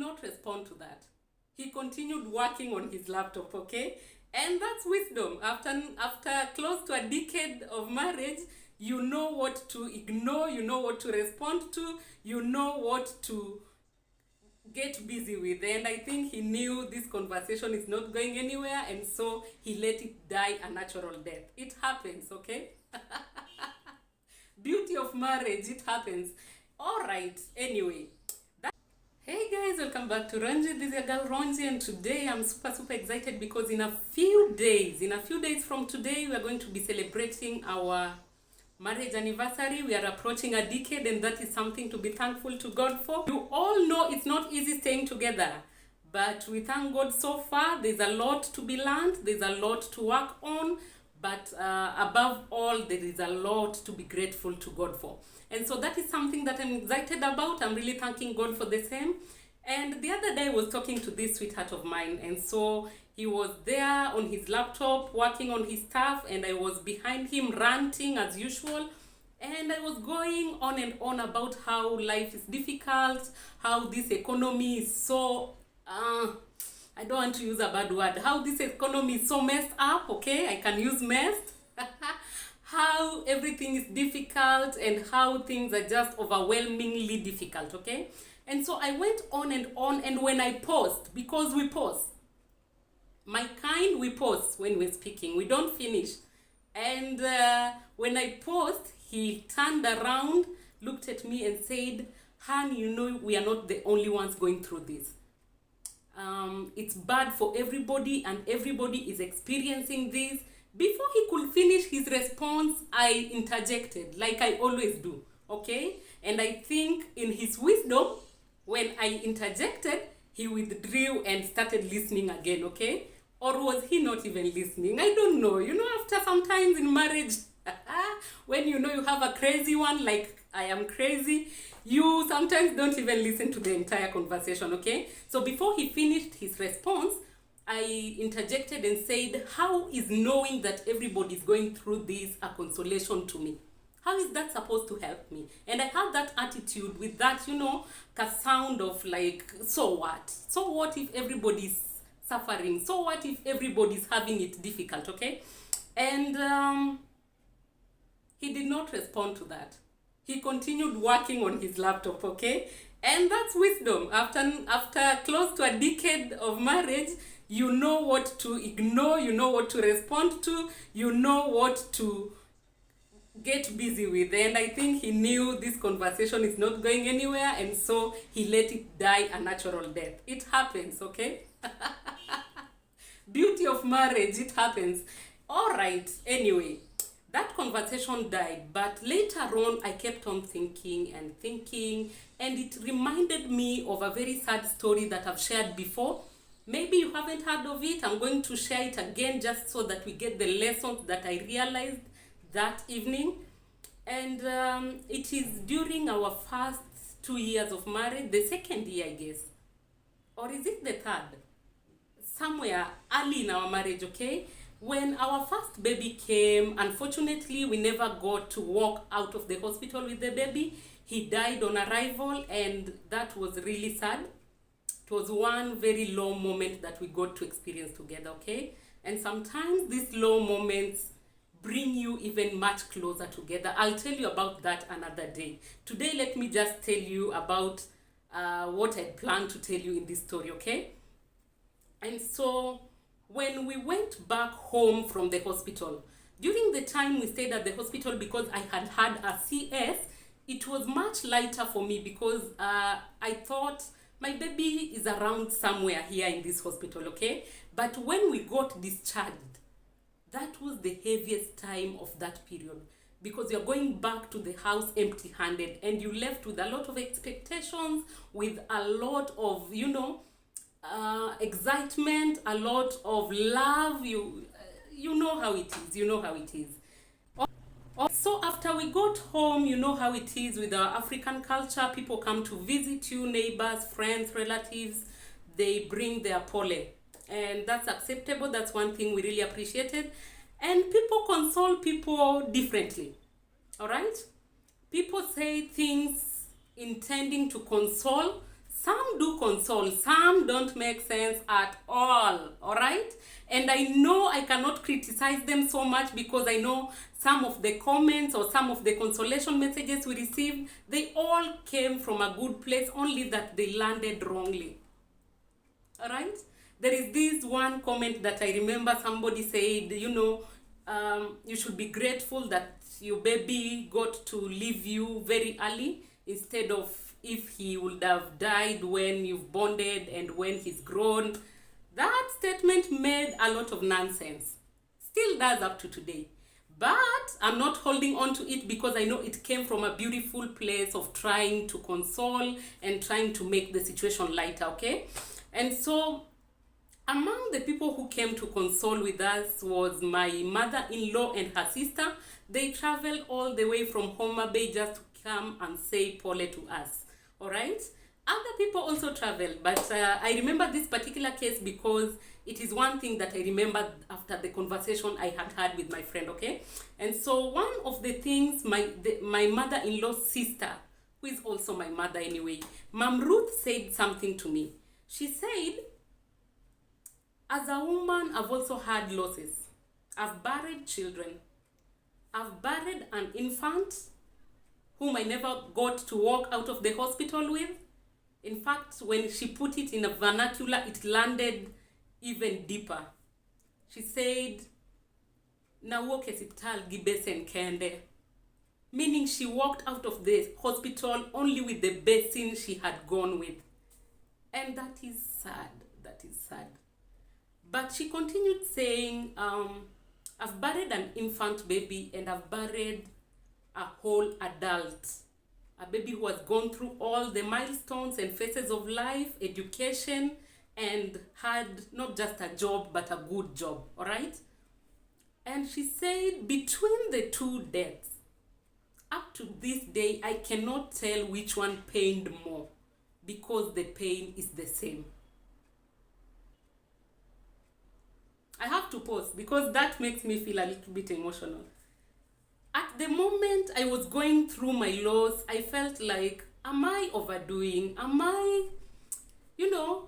not respond to that. He continued working on his laptop, okay? And that's wisdom. After close to a decade of marriage, you know what to ignore, you know what to respond to, you know what to get busy with. And I think he knew this conversation is not going anywhere, and so he let it die a natural death. It happens, okay? Beauty of marriage, it happens. All right, anyway. Hey guys, welcome back to Ronji. This is your girl Ronji, and today I'm super excited because in a few days from today, we are going to be celebrating our marriage anniversary. We are approaching a decade, and that is something to be thankful to God for. You all know it's not easy staying together, but we thank God so far. There's a lot to be learned, there's a lot to work on, but above all, there is a lot to be grateful to God for. And so that is something that I'm excited about. I'm really thanking God for the same. And the other day I was talking to this sweetheart of mine, and so he was there on his laptop working on his stuff, and I was behind him ranting as usual. And I was going on and on about how life is difficult, how this economy is so I don't want to use a bad word, how this economy is so messed up, okay? I can use messed. How everything is difficult and how things are just overwhelmingly difficult, okay? And so I went on, and when I paused, because we pause, my kind, we pause when we're speaking, we don't finish. And when I paused, he turned around, looked at me and said, "Han, you know we are not the only ones going through this. It's bad for everybody, and everybody is experiencing this." Before he could finish his response, I interjected, like I always do, okay? And I think in his wisdom, when I interjected, he withdrew and started listening again, okay? Or was he not even listening? I don't know. You know, after sometimes in marriage, when you know you have a crazy one, like I am crazy, you sometimes don't even listen to the entire conversation, okay? So before he finished his response, I interjected and said, "How is knowing that everybody is going through this a consolation to me? How is that supposed to help me?" And I had that attitude with that, you know, a sound of like, so what? So what if everybody's suffering? So what if everybody's having it difficult, okay? And he did not respond to that. He continued working on his laptop, okay? And that's wisdom. After close to a decade of marriage, you know what to ignore, you know what to respond to, you know what to get busy with. And I think he knew this conversation is not going anywhere, and so he let it die a natural death. It happens, okay? Beauty of marriage, it happens. All right, anyway, that conversation died, but later on I kept on thinking, and it reminded me of a very sad story that I've shared before. Maybe you haven't heard of it. I'm going to share it again just so that we get the lessons that I realized that evening. And it is during our first 2 years of marriage, the second year, I guess. Or is it the third? Somewhere early in our marriage, okay? When our first baby came, unfortunately, we never got to walk out of the hospital with the baby. He died on arrival, and that was really sad. It was one very low moment that we got to experience together, okay? And sometimes these low moments bring you even much closer together. I'll tell you about that another day. Today, let me just tell you about what I plan to tell you in this story, okay? And so when we went back home from the hospital, during the time we stayed at the hospital, because I had a CS, it was much lighter for me because I thought my baby is around somewhere here in this hospital, okay? But when we got discharged, that was the heaviest time of that period, because you're going back to the house empty-handed, and you left with a lot of expectations, with a lot of, you know, excitement, a lot of love. You know how it is. So after we got home, you know how it is with our African culture. People come to visit you, neighbors, friends, relatives. They bring their pole, and that's acceptable. That's one thing we really appreciated. And people console people differently, all right? People say things intending to console. Some do console, some don't make sense at all right? And I know I cannot criticize them so much, because I know some of the comments or some of the consolation messages we received, they all came from a good place, only that they landed wrongly. All right? There is this one comment that I remember somebody said, you should be grateful that your baby got to leave you very early, instead of if he would have died when you've bonded and when he's grown. That statement made a lot of nonsense. Still does up to today. But I'm not holding on to it, because I know it came from a beautiful place of trying to console and trying to make the situation lighter, okay? And so among the people who came to console with us was my mother-in-law and her sister. They traveled all the way from Homa Bay just to come and say pole to us, all right? Other people also traveled, but I remember this particular case because it is one thing that I remembered after the conversation I had with my friend, okay? And so one of the things my mother-in-law's sister, who is also my mother anyway, Mom Ruth, said something to me. She said, as a woman, I've also had losses. I've buried children. I've buried an infant whom I never got to walk out of the hospital with. In fact, when she put it in a vernacular, it landed even deeper. She said, na woke hospital gibesen kende. Meaning she walked out of the hospital only with the basin she had gone with. And that is sad. That is sad. But she continued saying, I've buried an infant baby and I've buried a whole adult. A baby who has gone through all the milestones and phases of life, education, and had not just a job, but a good job, all right? And she said, between the two deaths, up to this day, I cannot tell which one pained more, because the pain is the same. I have to pause because that makes me feel a little bit emotional. At the moment I was going through my loss, I felt like, am I overdoing?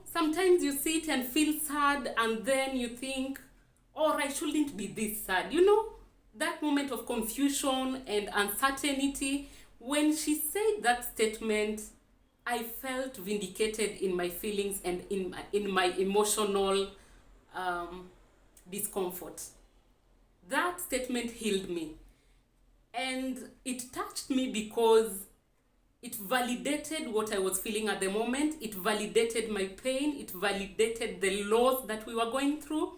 Sometimes you sit and feel sad and then you think, or I shouldn't be this sad. That moment of confusion and uncertainty. When she said that statement, I felt vindicated in my feelings and in my emotional discomfort. That statement healed me, and it touched me because it validated what I was feeling at the moment. It validated my pain. It validated the loss that we were going through.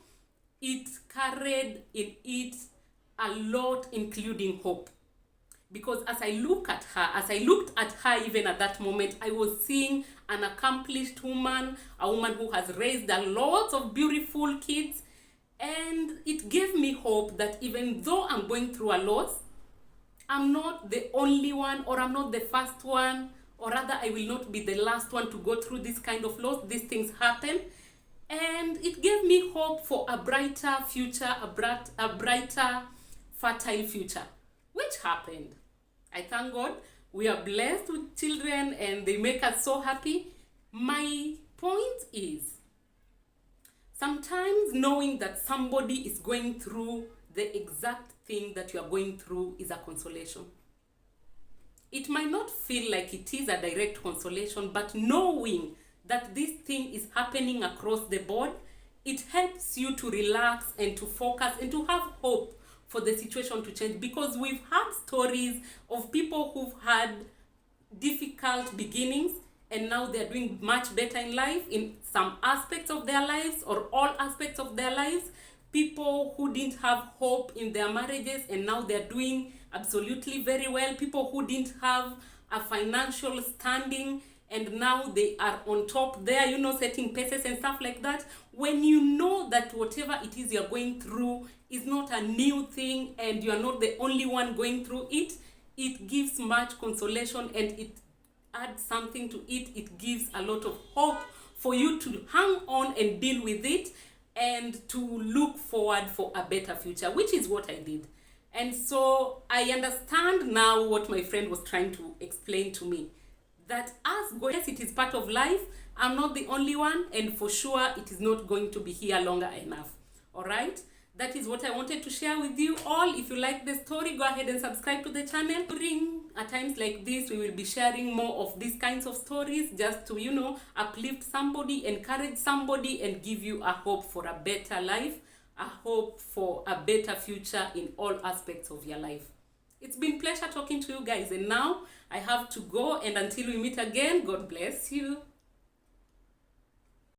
It carried in it a lot, including hope. Because as I looked at her even at that moment, I was seeing an accomplished woman, a woman who has raised a lot of beautiful kids. And it gave me hope that even though I'm going through a loss, I'm not the only one, or I'm not the first one, or rather I will not be the last one to go through this kind of loss. These things happen. And it gave me hope for a brighter future, a brighter, fertile future, which happened. I thank God. We are blessed with children and they make us so happy. My point is, sometimes knowing that somebody is going through the exact thing that you are going through is a consolation. It might not feel like it is a direct consolation, but knowing that this thing is happening across the board, it helps you to relax and to focus and to have hope for the situation to change. Because we've had stories of people who've had difficult beginnings and now they're doing much better in life, in some aspects of their lives or all aspects of their lives. People who didn't have hope in their marriages and now they're doing absolutely very well. People who didn't have a financial standing and now they are on top there, setting paces and stuff like that. When you know that whatever it is you're going through is not a new thing and you're not the only one going through it, it gives much consolation and it adds something to it. It gives a lot of hope for you to hang on and deal with it and to look forward for a better future, which is what I did. And so I understand now what my friend was trying to explain to me. that us going, yes, it is part of life. I'm not the only one, and for sure it is not going to be here longer enough. All right, that is what I wanted to share with you all. If you like the story, go ahead and subscribe to the channel. During at times like this, we will be sharing more of these kinds of stories, just to, you know, uplift somebody, encourage somebody, and give you a hope for a better life, a hope for a better future in all aspects of your life. It's been a pleasure talking to you guys, and now I have to go, and until we meet again, God bless you.